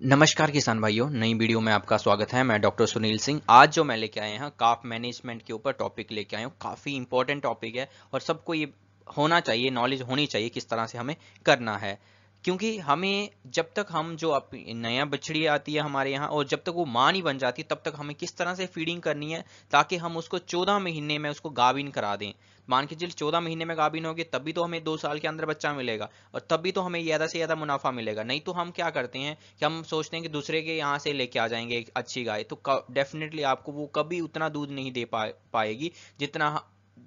नमस्कार किसान भाइयों, नई वीडियो में आपका स्वागत है। मैं डॉक्टर सुनील सिंह। आज जो मैं लेके आए हैं काफ मैनेजमेंट के ऊपर टॉपिक लेके आए हूँ। काफ़ी इंपॉर्टेंट टॉपिक है और सबको ये होना चाहिए, नॉलेज होनी चाहिए किस तरह से हमें करना है। क्योंकि हमें जब तक हम जो नया बछड़ी आती है हमारे यहाँ और जब तक वो माँ नहीं बन जाती तब तक हमें किस तरह से फीडिंग करनी है ताकि हम उसको 14 महीने में उसको गाभिन करा दें। मान के चलिए 14 महीने में गाभिन होगी तभी तो हमें 2 साल के अंदर बच्चा मिलेगा और तभी तो हमें ज़्यादा से ज़्यादा मुनाफा मिलेगा। नहीं तो हम क्या करते हैं कि हम सोचते हैं कि दूसरे के यहाँ से लेके आ जाएंगे एक अच्छी गाय, तो डेफिनेटली आपको वो कभी उतना दूध नहीं दे पाएगी जितना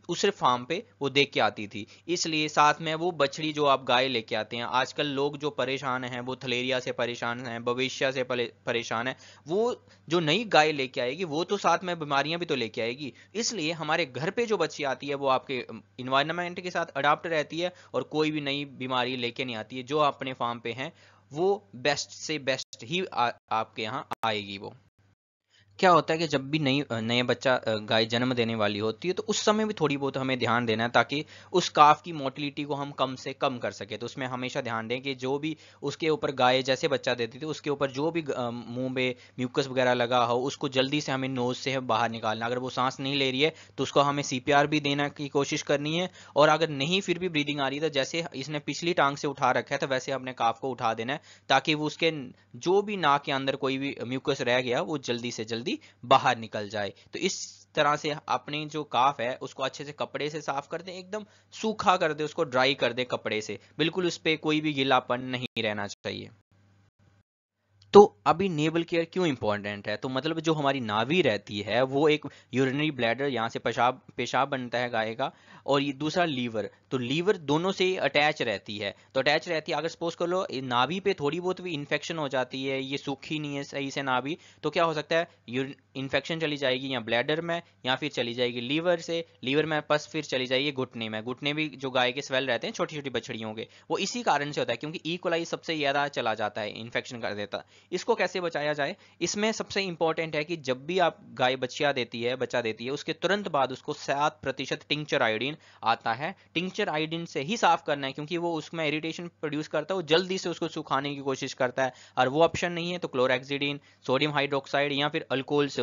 दूसरे फार्म पे वो दे के आती थी। इसलिए साथ में वो बछड़ी जो आप गाय लेके आते हैं, आजकल लोग जो परेशान हैं वो थलेरिया से परेशान हैं, भविष्य से परेशान है। वो जो नई गाय लेके आएगी वो तो साथ में बीमारियां भी तो लेके आएगी। इसलिए हमारे घर पे जो बच्ची आती है वो आपके इन्वायरमेंट के साथ अडाप्ट रहती है और कोई भी नई बीमारी लेके नहीं आती है। जो अपने फार्म पे हैं वो बेस्ट से बेस्ट ही आपके यहाँ आएगी। वो क्या होता है कि जब भी नए बच्चा गाय जन्म देने वाली होती है तो उस समय भी थोड़ी बहुत हमें ध्यान देना है ताकि उस काफ की मोटिलिटी को हम कम से कम कर सके। तो उसमें हमेशा ध्यान दें कि जो भी उसके ऊपर गाय जैसे बच्चा देती थी उसके ऊपर जो भी मुंह में म्यूकस वगैरह लगा हो उसको जल्दी से हमें नोज से बाहर निकालना। अगर वो सांस नहीं ले रही है तो उसको हमें सीपीआर भी देने की कोशिश करनी है। और अगर नहीं फिर भी ब्रीदिंग आ रही है तो जैसे इसने पिछली टांग से उठा रखा है तो वैसे अपने काफ को उठा देना है ताकि वो उसके जो भी नाक के अंदर कोई भी म्यूकस रह गया वो जल्दी से जल्दी बाहर निकल जाए। तो इस तरह से अपनी जो काफ है उसको अच्छे से कपड़े से साफ कर दें, एकदम सूखा कर दे, उसको ड्राई कर दे कपड़े से, बिल्कुल उस पे कोई भी गीलापन नहीं रहना चाहिए। तो अभी नेवल केयर क्यों इंपॉर्टेंट है? तो मतलब जो हमारी नाभि रहती है वो एक यूरिनरी ब्लैडर, यहाँ से पेशाब पेशाब बनता है गाय का, और ये दूसरा लीवर, तो लीवर दोनों से अटैच रहती है। तो अटैच रहती है, अगर सपोज कर लो नाभि पे थोड़ी बहुत भी इन्फेक्शन हो जाती है, ये सूखी नहीं है सही से नाभि, तो क्या हो सकता है इन्फेक्शन चली जाएगी या ब्लैडर में या फिर चली जाएगी लीवर से, लीवर में पस फिर चली जाएगी घुटने में। घुटने भी जो गाय के स्वेल रहते हैं छोटी छोटी बछड़ियों के, वो इसी कारण से होता है क्योंकि ई कोलाई सबसे ज्यादा चला जाता है, इन्फेक्शन कर देता है। इसको कैसे बचाया जाए? इसमें सबसे इंपॉर्टेंट है कि जब भी आप गाय बच्चा देती है उसके तुरंत बाद उसको 7% टिंचर आयोडीन आता है, टिंचर आयोडीन से ही साफ करना है क्योंकि वो उसमें इरिटेशन प्रोड्यूस करता है, वो जल्दी से उसको सुखाने की कोशिश करता है। और वो ऑप्शन नहीं है तो क्लोरेक्सिडिन, सोडियम हाइड्रोक्साइड या फिर अल्कोहल से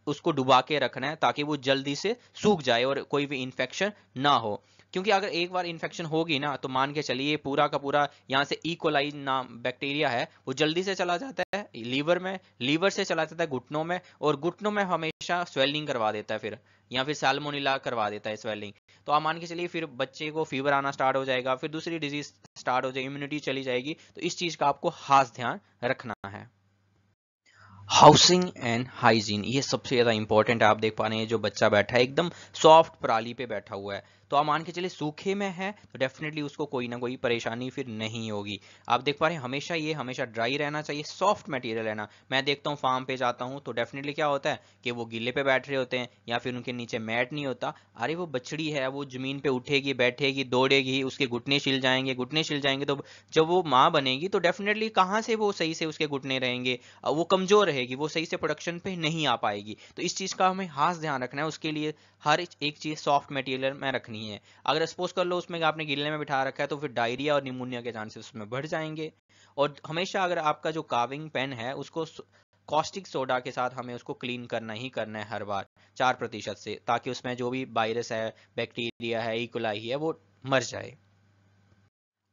उसको डुबा के रखना है ताकि वो जल्दी से सूख जाए और कोई भी इंफेक्शन ना हो। क्योंकि अगर एक बार इन्फेक्शन होगी ना तो मान के चलिए पूरा का पूरा यहाँ से इकोलाई नाम बैक्टीरिया है वो जल्दी से चला जाता है लीवर में, लीवर से चला जाता है घुटनों में, और घुटनों में हमेशा स्वेलिंग करवा देता है फिर, या फिर सैल्मोनेला करवा देता है स्वेलिंग। तो आप मान के चलिए फिर बच्चे को फीवर आना स्टार्ट हो जाएगा, फिर दूसरी डिजीज स्टार्ट हो जाएगी, इम्यूनिटी चली जाएगी। तो इस चीज का आपको खास ध्यान रखना है। हाउसिंग एंड हाइजीन ये सबसे ज्यादा इंपॉर्टेंट है। आप देख पा रहे हैं जो बच्चा बैठा है एकदम सॉफ्ट पराली पे बैठा हुआ है, तो आप मान के चलिए सूखे में है तो डेफिनेटली उसको कोई ना कोई परेशानी फिर नहीं होगी। आप देख पा रहे हैं हमेशा ड्राई रहना चाहिए, सॉफ्ट मटेरियल रहना। मैं देखता हूँ फार्म पे जाता हूँ तो डेफिनेटली क्या होता है कि वो गीले पे बैठ रहे होते हैं या फिर उनके नीचे मैट नहीं होता। अरे वो बछड़ी है, वो जमीन पे उठेगी, बैठेगी, दौड़ेगी, उसके घुटने छिल जाएंगे, तो जब वो माँ बनेगी तो डेफिनेटली कहाँ से वो सही से उसके घुटने रहेंगे, वो कमजोर रहेगी, वो सही से प्रोडक्शन पे नहीं आ पाएगी। तो इस चीज का हमें खास ध्यान रखना है, उसके लिए हर एक चीज सॉफ्ट मटेरियल में रखनी है। अगर सपोज कर लो उसमें आपने गिल्ले में बिठा रखा है तो फिर डायरिया और निमोनिया के चांसेस उसमें बढ़ जाएंगे। और हमेशा अगर आपका जो काविंग पेन है उसको कॉस्टिक सोडा के साथ हमें उसको क्लीन करना ही करना है हर बार 4% से, ताकि उसमें जो भी वायरस है, बैक्टीरिया है, इकोलाई है, वो मर जाए।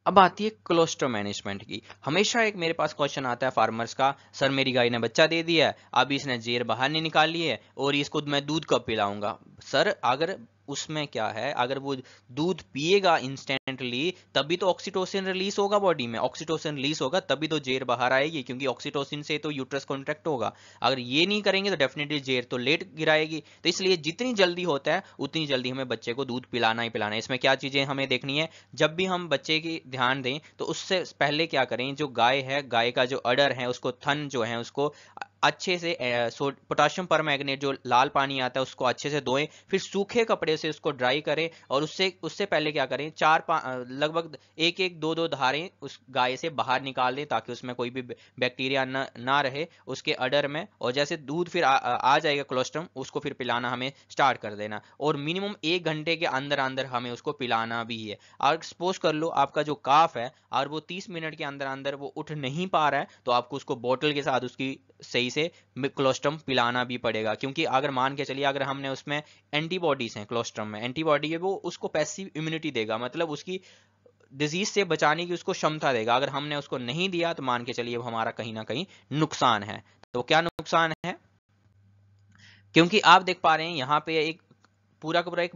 अब आती है क्लोस्टर मैनेजमेंट की। हमेशा एक मेरे पास क्वेश्चन आता है फार्मर्स का, सर मेरी गाय ने बच्चा दे दिया है, अब इसने जेर बाहर नहीं निकाली है और इसको मैं दूध कब पिलाऊंगा? सर अगर उसमें क्या है, अगर वो दूध पिएगा इंस्टेंटली तभी तो ऑक्सीटोसिन रिलीज होगा बॉडी में, ऑक्सीटोसिन रिलीज होगा तभी तो जेर बाहर आएगी, क्योंकि ऑक्सीटोसिन से तो यूट्रस कॉन्ट्रैक्ट होगा। अगर ये नहीं करेंगे तो डेफिनेटली जेर तो लेट गिराएगी। तो इसलिए जितनी जल्दी होता है उतनी जल्दी हमें बच्चे को दूध पिलाना ही पिलाना है। इसमें क्या चीजें हमें देखनी है, जब भी हम बच्चे की ध्यान दें तो उससे पहले क्या करें, जो गाय है, गाय का जो अडर है उसको, थन जो है उसको अच्छे से पोटाशियम परमैंगनेट जो लाल पानी आता है उसको अच्छे से धोएं, फिर सूखे कपड़े से उसको ड्राई करें और उससे उससे पहले क्या करें, लगभग एक एक दो दो धारें उस गाय से बाहर निकाल दें ताकि उसमें कोई भी बैक्टीरिया ना रहे उसके अडर में। और जैसे दूध फिर आ जाएगा कोलोस्ट्रम, उसको फिर पिलाना हमें स्टार्ट कर देना, और मिनिमम 1 घंटे के अंदर अंदर हमें उसको पिलाना भी है। और सपोज कर लो आपका जो काफ है और वो 30 मिनट के अंदर अंदर वो उठ नहीं पा रहा है, तो आपको उसको बोतल के साथ उसकी सही से कोलोस्ट्रम पिलाना भी पड़ेगा। क्योंकि अगर मान के चलिए अगर हमने उसमें एंटीबॉडीज हैं, कोलोस्ट्रम में एंटीबॉडी है, वो उसको पैसिव इम्यूनिटी देगा, मतलब उसकी डिजीज से बचाने की उसको क्षमता देगा। अगर हमने उसको नहीं दिया तो मान के चलिए हमारा कहीं ना कहीं नुकसान है। तो क्या नुकसान है, क्योंकि आप देख पा रहे हैं यहाँ पे एक पूरा का पूरा एक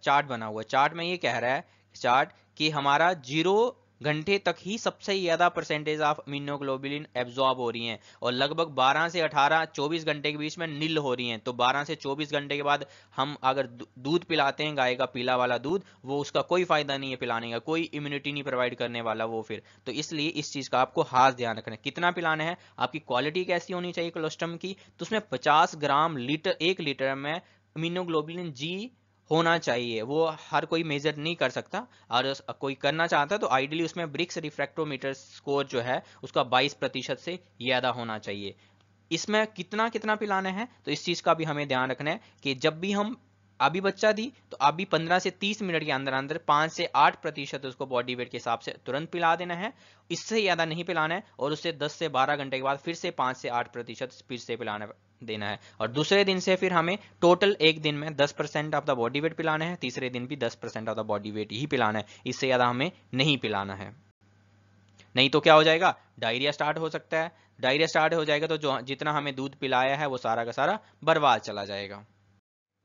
चार्ट बना हुआ है। चार्ट में ये कह रहा है चार्ट कि हमारा 0 घंटे तक ही सबसे ज्यादा परसेंटेज ऑफ इम्यूनोग्लोबुलिन एब्जॉर्ब हो रही हैं, और लगभग 12 से 18 24 घंटे के बीच में नील हो रही हैं। तो 12 से 24 घंटे के बाद हम अगर दूध पिलाते हैं गाय का पीला वाला दूध, वो उसका कोई फायदा नहीं है पिलाने का, कोई इम्यूनिटी नहीं प्रोवाइड करने वाला वो फिर। तो इसलिए इस चीज का आपको खास ध्यान रखना है कितना पिलाना है, आपकी क्वालिटी कैसी होनी चाहिए कोलेस्ट्रॉल की। तो उसमें 50 ग्राम लीटर 1 लीटर में इम्यूनोग्लोबुलिन जी होना चाहिए। वो हर कोई मेजर नहीं कर सकता, और कोई करना चाहता है तो आइडियली उसमें ब्रिक्स रिफ्रैक्टोमीटर स्कोर जो है उसका 22% से ज्यादा होना चाहिए। इसमें कितना कितना पिलाना है, तो इस चीज का भी हमें ध्यान रखना है कि जब भी हम अभी बच्चा दी तो अभी 15 से 30 मिनट के अंदर अंदर 5 से 8% उसको बॉडी वेट के हिसाब से तुरंत पिला देना है, इससे ज्यादा नहीं पिलाना है। और उससे 10 से 12 घंटे के बाद फिर से 5 से 8% फिर से पिलाना देना है। और दूसरे दिन से फिर हमें टोटल एक दिन में 10% ऑफ द बॉडी वेट पिलाना है, तीसरे दिन भी 10% ऑफ द बॉडी वेट ही पिलाना है, इससे ज्यादा हमें नहीं पिलाना है। नहीं तो क्या हो जाएगा, डायरिया स्टार्ट हो सकता है। डायरिया स्टार्ट हो जाएगा तो जो जितना हमें दूध पिलाया है वो सारा का सारा बर्बाद चला जाएगा।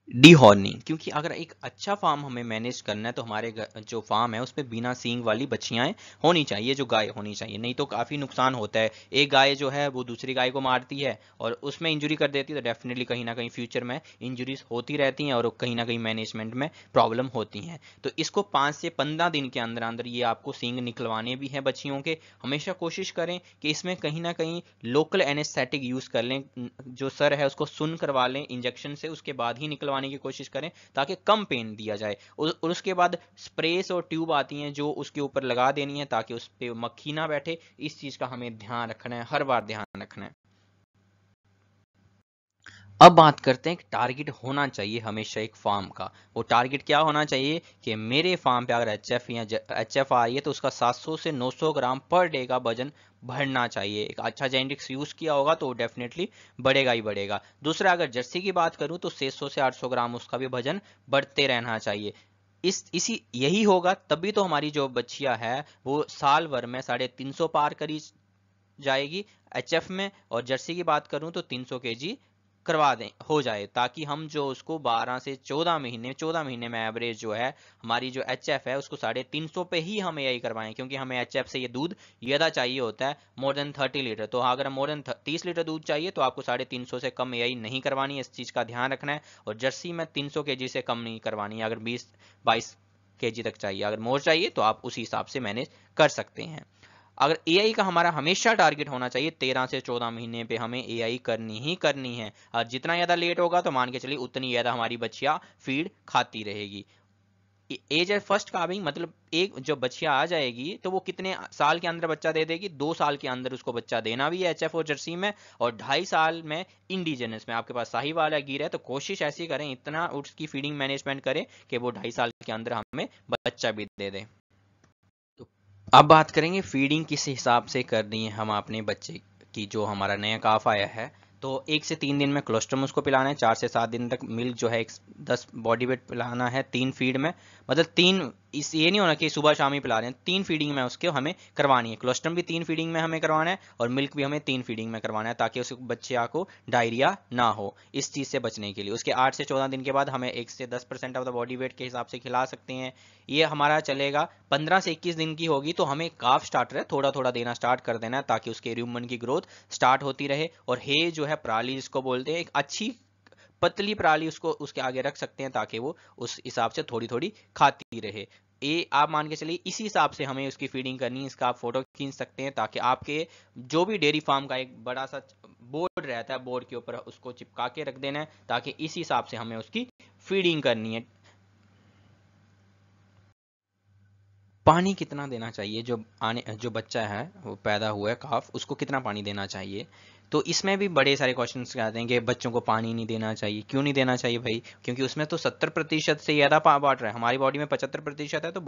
डीहॉर्निंग, क्योंकि अगर एक अच्छा फार्म हमें मैनेज करना है तो हमारे जो फार्म है उस पर बिना सींग वाली बच्चियां होनी चाहिए, जो गाय होनी चाहिए। नहीं तो काफ़ी नुकसान होता है, एक गाय जो है वो दूसरी गाय को मारती है और उसमें इंजरी कर देती है, तो डेफिनेटली कहीं ना कहीं फ्यूचर में इंजरीज होती रहती हैं और कहीं ना कहीं मैनेजमेंट में प्रॉब्लम होती हैं। तो इसको 5 से 15 दिन के अंदर अंदर ये आपको सींग निकलवाने भी हैं बच्चियों के। हमेशा कोशिश करें कि इसमें कहीं ना कहीं लोकल एनेस्थेटिक यूज़ कर लें, जो सर है उसको सुन करवा लें इंजेक्शन से, उसके बाद ही निकलवाने की कोशिश करें ताकि कम पेन दिया जाए। और उसके बाद स्प्रेस और ट्यूब आती हैं जो उसके ऊपर लगा देनी है ताकि उस पर मक्खी ना बैठे। इस चीज का हमें ध्यान रखना है, हर बार ध्यान रखना है। अब बात करते हैं कि टारगेट होना चाहिए हमेशा एक फार्म का। वो टारगेट क्या होना चाहिए कि मेरे फार्म पे अगर एचएफ या एचएफ आ रही है तो उसका 700 से 900 ग्राम पर डे का वजन बढ़ना चाहिए। एक अच्छा जेनेटिक्स यूज किया होगा तो डेफिनेटली बढ़ेगा ही बढ़ेगा। दूसरा, अगर जर्सी की बात करूं तो 600 से 800 ग्राम उसका भी वजन बढ़ते रहना चाहिए। इसी यही होगा तभी तो हमारी जो बच्चियां है वो साल भर में 350 पार करी जाएगी एचएफ में। और जर्सी की बात करूं तो 300 केजी करवा दें हो जाए, ताकि हम जो उसको 12 से 14 महीने में एवरेज जो है हमारी जो एचएफ है उसको 350 पे ही हम एआई करवाएं। क्योंकि हमें एचएफ से ये दूध ज्यादा चाहिए होता है, मोर देन 30 लीटर। तो अगर मोर देन 30 लीटर दूध चाहिए तो आपको 350 से कम एआई नहीं करवानी है, इस चीज का ध्यान रखना है। और जर्सी में 300 केजी से कम नहीं करवानी है। अगर 20-22 केजी तक चाहिए, अगर मोर चाहिए तो आप उसी हिसाब से मैनेज कर सकते हैं। अगर एआई का हमारा हमेशा टारगेट होना चाहिए 13 से 14 महीने पे हमें एआई करनी ही करनी है। और जितना ज्यादा लेट होगा तो मान के चलिए उतनी ज्यादा हमारी बच्चियां फीड खाती रहेगी। एज एट फर्स्ट का भी मतलब एक जो बच्चियां आ जाएगी तो वो कितने साल के अंदर बच्चा दे देगी, 2 साल के अंदर उसको बच्चा देना भी है एचएफ और जर्सी में। और 2.5 साल में इंडिजिनस में आपके पास साहीवाल है, गिर है, तो कोशिश ऐसी करें इतना उसकी फीडिंग मैनेजमेंट करें कि वो 2.5 साल के अंदर हमें बच्चा भी दे दे। तो अब बात करेंगे फीडिंग किस हिसाब से करनी है हम अपने बच्चे की। जो हमारा नया काफ आया है तो 1 से 3 दिन में कोलोस्ट्रम उसको पिलाना है, 4 से 7 दिन तक मिल्क जो है 10 बॉडी वेट पिलाना है 3 फीड में। मतलब 3, इस ये नहीं होना कि सुबह शाम ही पिला रहे हैं, 3 फीडिंग में उसके हमें करवानी है। कोलोस्ट्रम भी 3 फीडिंग में हमें करवाना है और मिल्क भी हमें 3 फीडिंग में करवाना है ताकि उस बच्चे को डायरिया ना हो। इस चीज़ से बचने के लिए उसके 8 से 14 दिन के बाद हमें 1 से 10% ऑफ द बॉडी वेट के हिसाब से खिला सकते हैं। ये हमारा चलेगा। 15 से 21 दिन की होगी तो हमें काफ स्टार्टर है थोड़ा थोड़ा देना स्टार्ट कर देना है ताकि उसके र्यूमन की ग्रोथ स्टार्ट होती रहे। और हे जो है पराली जिसको बोलते हैं, एक अच्छी पतली पराली उसको उसके आगे रख सकते हैं ताकि वो उस हिसाब से थोड़ी थोड़ी खाती रहे। ये आप मान के चलिए इसी हिसाब से हमें उसकी फीडिंग करनी है। इसका आप फोटो खींच सकते हैं ताकि आपके जो भी डेयरी फार्म का एक बड़ा सा बोर्ड रहता है, बोर्ड के ऊपर उसको चिपका के रख देना है, ताकि इस हिसाब से हमें उसकी फीडिंग करनी है। पानी कितना देना चाहिए, जो बच्चा है वो पैदा हुआ है काफ, उसको कितना पानी देना चाहिए। तो इसमें भी बड़े सारे क्वेश्चंस आते हैं कि बच्चों को पानी नहीं देना चाहिए। क्यों नहीं देना चाहिए भाई? क्योंकि उसमें तो 70% से ज़्यादा वाटर है। हमारी बॉडी में 75% है, तो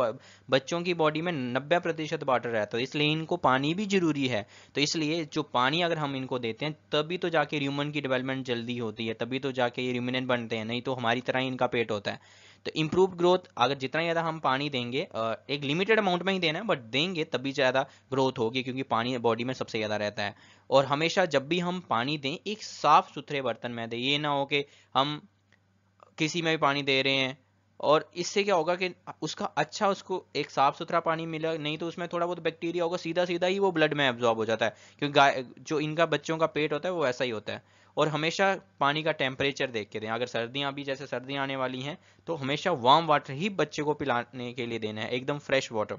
बच्चों की बॉडी में 90% वाटर रहता है, इसलिए इनको पानी भी जरूरी है। तो इसलिए जो पानी अगर हम इनको देते हैं तभी तो जाके ह्यूमन की डेवलपमेंट जल्दी होती है, तभी तो जाके ये रूमिनेंट बनते हैं, नहीं तो हमारी तरह ही इनका पेट होता है। तो इम्प्रूव ग्रोथ, अगर जितना ज़्यादा हम पानी देंगे, एक लिमिटेड अमाउंट में ही देना है बट देंगे, तभी ज़्यादा ग्रोथ होगी, क्योंकि पानी बॉडी में सबसे ज़्यादा रहता है। और हमेशा जब भी हम पानी दें एक साफ सुथरे बर्तन में दें। ये ना हो कि हम किसी में भी पानी दे रहे हैं और इससे क्या होगा कि उसका अच्छा उसको एक साफ सुथरा पानी मिला, नहीं तो उसमें थोड़ा बहुत बैक्टीरिया होगा, सीधा सीधा ही वो ब्लड में एब्जॉर्ब हो जाता है, क्योंकि गाय जो इनका बच्चों का पेट होता है वो ऐसा ही होता है। और हमेशा पानी का टेम्परेचर देख के दें। अगर सर्दियां भी, जैसे सर्दियां आने वाली हैं, तो हमेशा वार्म वाटर ही बच्चे को पिलाने के लिए देना है, एकदम फ्रेश वाटर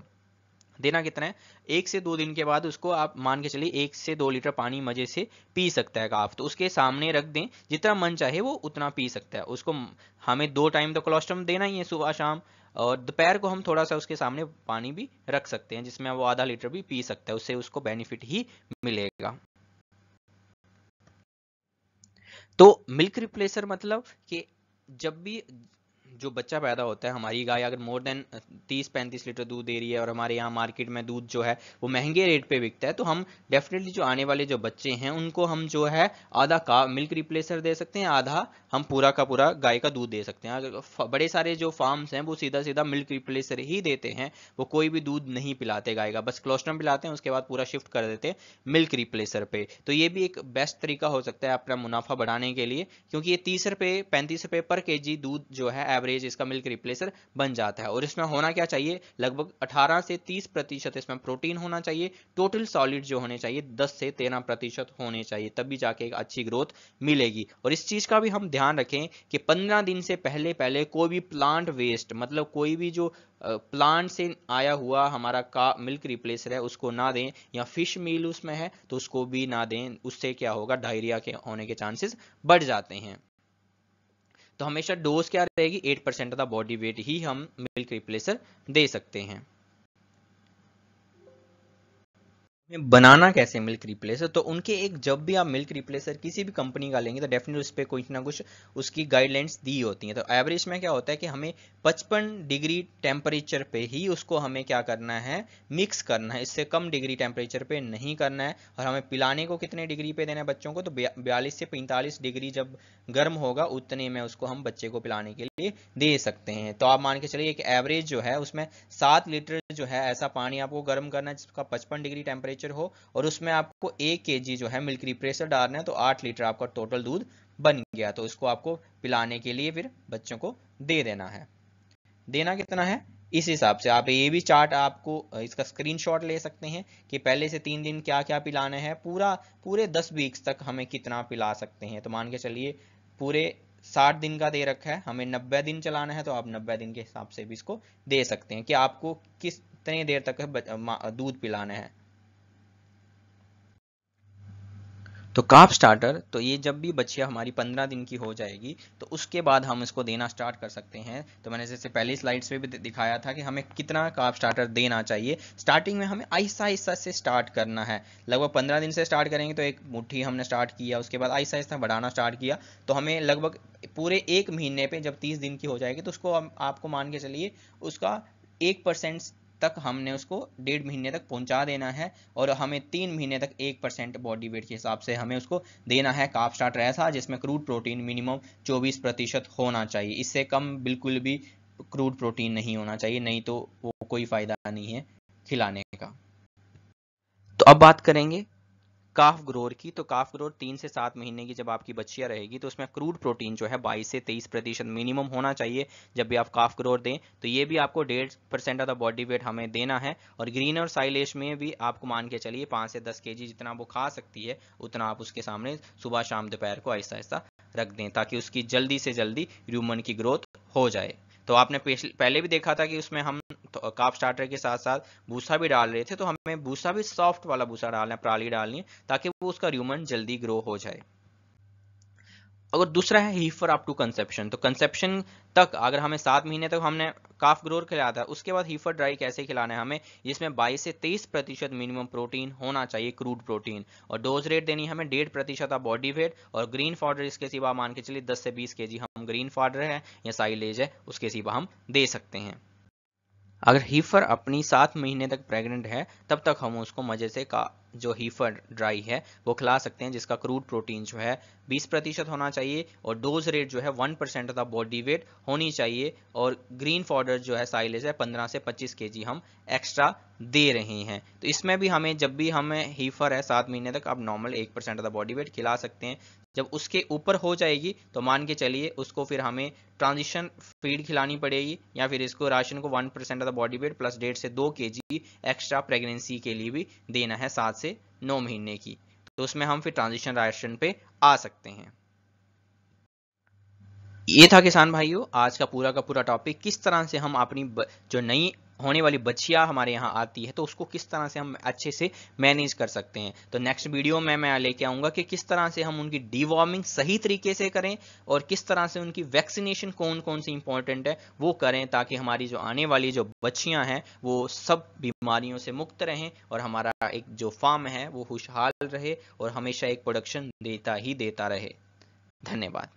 देना। कितना है? 1 से 2 दिन के बाद उसको आप मान के चलिए 1 से 2 लीटर पानी मजे से पी सकता है काफ, तो उसके सामने रख दें, जितना मन चाहे वो उतना पी सकता है। उसको हमें 2 टाइम तो कोलोस्ट्रम देना ही है, सुबह शाम। और दोपहर को हम थोड़ा सा उसके सामने पानी भी रख सकते हैं, जिसमें वो आधा लीटर भी पी सकता है, उससे उसको बेनिफिट ही मिलेगा। तो मिल्क रिप्लेसर मतलब कि जब भी जो बच्चा पैदा होता है, हमारी गाय अगर मोर देन 30-35 लीटर दूध दे रही है और हमारे यहाँ मार्केट में दूध जो है वो महंगे रेट पे बिकता है, तो हम डेफिनेटली जो आने वाले जो बच्चे हैं उनको हम जो है आधा का मिल्क रिप्लेसर दे सकते हैं, आधा हम पूरा का पूरा गाय का दूध दे सकते हैं। अगर बड़े सारे जो फार्म्स हैं वो सीधा सीधा मिल्क रिप्लेसर ही देते हैं, वो कोई भी दूध नहीं पिलाते गाय का, बस कोलोस्ट्रम पिलाते हैं, उसके बाद पूरा शिफ्ट कर देते हैं मिल्क रिप्लेसर पे। तो ये भी एक बेस्ट तरीका हो सकता है अपना मुनाफा बढ़ाने के लिए, क्योंकि ये 30 रुपये 35 रुपये पर केजी दूध जो है एवरेज इसका मिल्क रिप्लेसर बन जाता है। और इसमें होना क्या चाहिए, लगभग 18 से 30% इसमें प्रोटीन होना चाहिए। टोटल सॉलिड जो होने चाहिए 10 से 13% होने चाहिए, तभी जाके एक अच्छी ग्रोथ मिलेगी। और इस चीज का भी हम ध्यान रखें कि 15 दिन से पहले पहले कोई भी प्लांट वेस्ट, मतलब कोई भी जो प्लांट से आया हुआ हमारा का मिल्क रिप्लेसर है उसको ना दें, या फिश मील उसमें है तो उसको भी ना दें। उससे क्या होगा, डायरिया के होने के चांसेस बढ़ जाते हैं। तो हमेशा डोज क्या रहेगी, 8% ऑफ द बॉडी वेट ही हम मिल्क रिप्लेसर दे सकते हैं। बनाना कैसे मिल्क रिप्लेसर, तो उनके एक, जब भी आप मिल्क रिप्लेसर किसी भी कंपनी का लेंगे तो डेफिनेटली उस पर कुछ ना कुछ उसकी गाइडलाइंस दी होती हैं। तो एवरेज में क्या होता है कि हमें 55 डिग्री टेम्परेचर पे ही उसको हमें क्या करना है, मिक्स करना है, इससे कम डिग्री टेम्परेचर पे नहीं करना है। और हमें पिलाने को कितने डिग्री पे देना है बच्चों को, तो 42 से 45 डिग्री जब गर्म होगा उतने में उसको हम बच्चे को पिलाने के लिए दे सकते हैं। तो आप मान के चलिए एक एवरेज जो है उसमें 7 लीटर जो है ऐसा पानी आपको गर्म करना है जिसका 55 डिग्री टेम्परेचर हो, और उसमें आपको 1 kg जो है मिल्क रिप्लेसर डालना है, तो 8 लीटर आपका टोटल दूध बन गया। तो उसको आपको पिलाने के लिए फिर बच्चों को दे देना है। देना कितना है, इस हिसाब से आप ये भी चार्ट आपको इसका स्क्रीनशॉट ले सकते हैं कि पहले से 3 दिन क्या क्या पिलाना है, पूरे 10 वीक्स तक हमें कितना पिला सकते हैं। तो मान के चलिए पूरे 60 दिन का दे रखा है, हमें 90 दिन चलाना है, तो आप 90 दिन के हिसाब से भी इसको दे सकते हैं कि आपको कितने देर तक दूध पिलाना है। तो काफ स्टार्टर, तो ये जब भी बच्चियां हमारी 15 दिन की हो जाएगी तो उसके बाद हम इसको देना स्टार्ट कर सकते हैं। तो मैंने जैसे पहली स्लाइड्स में भी दिखाया था कि हमें कितना काफ स्टार्टर देना चाहिए। स्टार्टिंग में हमें आहिस्ता आहिस्ता से स्टार्ट करना है। लगभग 15 दिन से स्टार्ट करेंगे तो एक मुट्ठी हमने स्टार्ट किया, उसके बाद आहिस्ता आहिस्ता बढ़ाना स्टार्ट किया, तो हमें लगभग पूरे 1 महीने पे जब 30 दिन की हो जाएगी तो उसको आपको मान के चलिए उसका 1% तक हमने उसको 1.5 महीने तक पहुंचा देना है। और हमें 3 महीने तक 1% बॉडी वेट के हिसाब से हमें उसको देना है काफ स्टार्टर ऐसा जिसमें क्रूड प्रोटीन मिनिमम 24% होना चाहिए। इससे कम बिल्कुल भी क्रूड प्रोटीन नहीं होना चाहिए, नहीं तो वो कोई फायदा नहीं है खिलाने का। तो अब बात करेंगे काफ ग्रोर की। तो काफ ग्रोर 3 से 7 महीने की जब आपकी बच्चियां रहेगी तो उसमें क्रूड प्रोटीन जो है 22 से 23% मिनिमम होना चाहिए जब भी आप काफ ग्रोर दें। तो ये भी आपको 1.5% ऑफ द बॉडी वेट हमें देना है। और ग्रीन और साइलेज में भी आपको मान के चलिए 5 से 10 kg जितना वो खा सकती है उतना आप उसके सामने सुबह शाम दोपहर को आहिस्ता आहिस्ता रख दें, ताकि उसकी जल्दी से जल्दी ह्यूमन की ग्रोथ हो जाए। तो आपने पहले भी देखा था कि उसमें हम काफ स्टार्टर के साथ साथ भूसा भी डाल रहे थे, तो हमें भूसा भी सॉफ्ट वाला भूसा डालना है, पराली डालनी है, ताकि वो उसका रूमेंट जल्दी ग्रो हो जाए। अगर दूसरा है हीफर अप टू कंसेप्शन, तो कंसेप्शन तक अगर हमें 7 महीने तक हमने काफ ग्रोर खिलाया था, उसके बाद हीफर ड्राई कैसे खिलाना है हमें, जिसमें 22 से 23% मिनिमम प्रोटीन होना चाहिए, क्रूड प्रोटीन, और डोज रेट देनी है हमें 1.5% ऑफ बॉडी वेट, और ग्रीन फॉडर इसके सिवा मान के चलिए 10 से 20 केजी हम ग्रीन फॉडर है या साइलेज है उसके सिवा हम दे सकते हैं। अगर हीफर अपनी 7 महीने तक प्रेग्नेंट है तब तक हम उसको मजे से का जो हीफर ड्राई है वो खिला सकते हैं, जिसका क्रूड प्रोटीन जो है 20% होना चाहिए, और डोज रेट जो है 1% ऑफ द बॉडी वेट होनी चाहिए, और ग्रीन फॉडर जो है साइलेज है 15 से 25 केजी हम एक्स्ट्रा दे रहे हैं। तो इसमें भी हमें जब भी हमें हीफर है 7 महीने तक आप normal 1% of the body weight खिला सकते हैं। जब उसके ऊपर हो जाएगी तो मान के चलिए उसको फिर हमें ट्रांजिशन फीड खिलानी पड़ेगी, या फिर इसको राशन को 1% of the body weight plus 1.5 से 2 केजी एक्स्ट्रा प्रेगनेंसी के लिए भी देना है 7 से 9 महीने की, तो उसमें हम फिर ट्रांजिशन राशन पे आ सकते हैं। ये था किसान भाइयों आज का पूरा टॉपिक, किस तरह से हम अपनी जो नई होने वाली बच्चियां हमारे यहाँ आती है तो उसको किस तरह से हम अच्छे से मैनेज कर सकते हैं। तो नेक्स्ट वीडियो में मैं लेके आऊंगा कि किस तरह से हम उनकी डीवॉर्मिंग सही तरीके से करें, और किस तरह से उनकी वैक्सीनेशन कौन कौन सी इंपॉर्टेंट है वो करें, ताकि हमारी जो आने वाली जो बच्चियां हैं वो सब बीमारियों से मुक्त रहें, और हमारा एक जो फार्म है वो खुशहाल रहे और हमेशा एक प्रोडक्शन देता ही देता रहे। धन्यवाद।